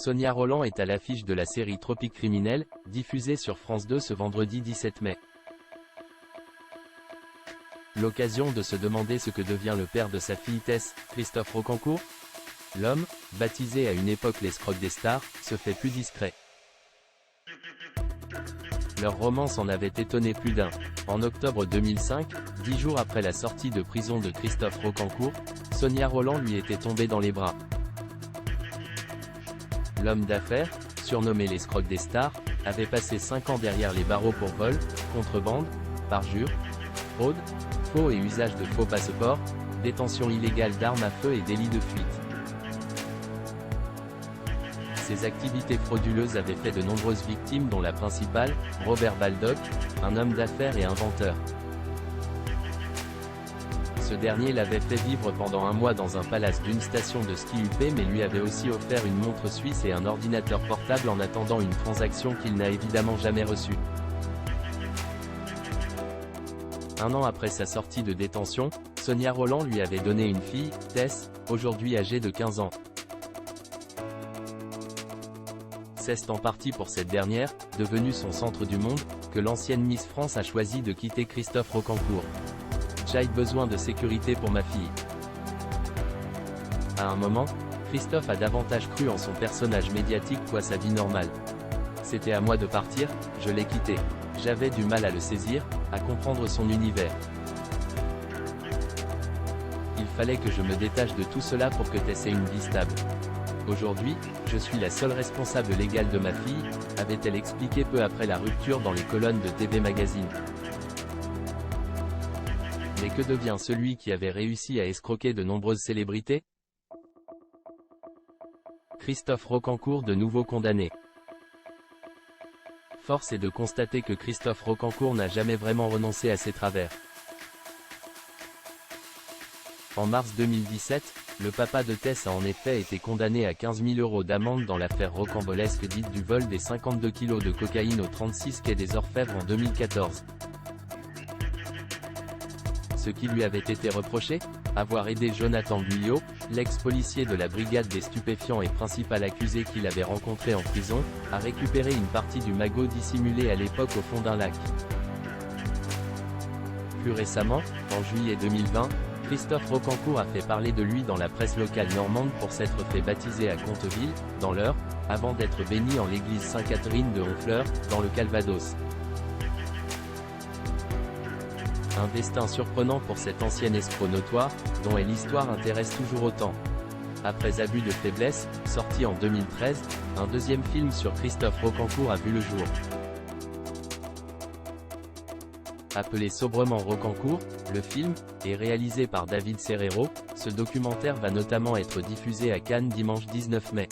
Sonia Rolland est à l'affiche de la série Tropique criminel, diffusée sur France 2 ce vendredi 17 mai. L'occasion de se demander ce que devient le père de sa fille Tess, Christophe Rocancourt. L'homme, baptisé à une époque l'escroc des stars, se fait plus discret. Leur romance en avait étonné plus d'un. En octobre 2005, 10 jours après la sortie de prison de Christophe Rocancourt, Sonia Rolland lui était tombée dans les bras. L'homme d'affaires, surnommé l'escroc des stars, avait passé 5 ans derrière les barreaux pour vol, contrebande, parjure, fraude, faux et usage de faux passeports, détention illégale d'armes à feu et délit de fuite. Ces activités frauduleuses avaient fait de nombreuses victimes dont la principale, Robert Baldock, un homme d'affaires et inventeur. Ce dernier l'avait fait vivre pendant un mois dans un palace d'une station de ski UP mais lui avait aussi offert une montre suisse et un ordinateur portable en attendant une transaction qu'il n'a évidemment jamais reçue. Un an après sa sortie de détention, Sonia Rolland lui avait donné une fille, Tess, aujourd'hui âgée de 15 ans. C'est en partie pour cette dernière, devenue son centre du monde, que l'ancienne Miss France a choisi de quitter Christophe Rocancourt. J'ai besoin de sécurité pour ma fille. À un moment, Christophe a davantage cru en son personnage médiatique qu'à sa vie normale. C'était à moi de partir, je l'ai quitté. J'avais du mal à le saisir, à comprendre son univers. Il fallait que je me détache de tout cela pour que Tess ait une vie stable. Aujourd'hui, je suis la seule responsable légale de ma fille, avait-elle expliqué peu après la rupture dans les colonnes de TV Magazine. Mais que devient celui qui avait réussi à escroquer de nombreuses célébrités? Christophe Rocancourt de nouveau condamné. Force est de constater que Christophe Rocancourt n'a jamais vraiment renoncé à ses travers. En mars 2017, le papa de Tess a en effet été condamné à 15 000 € d'amende dans l'affaire rocambolesque dite du vol des 52 kg de cocaïne au 36 quai des Orfèvres en 2014. Ce qui lui avait été reproché? Avoir aidé Jonathan Guyot, l'ex-policier de la brigade des stupéfiants et principal accusé qu'il avait rencontré en prison, à récupérer une partie du magot dissimulé à l'époque au fond d'un lac. Plus récemment, en juillet 2020, Christophe Rocancourt a fait parler de lui dans la presse locale normande pour s'être fait baptiser à Conteville, dans l'Eure, avant d'être béni en l'église Sainte-Catherine de Honfleur, dans le Calvados. Un destin surprenant pour cet ancien escroc notoire, dont l'histoire intéresse toujours autant. Après Abus de faiblesse, sorti en 2013, un deuxième film sur Christophe Rocancourt a vu le jour. Appelé sobrement Rocancourt, le film, est réalisé par David Serrero. Ce documentaire va notamment être diffusé à Cannes dimanche 19 mai.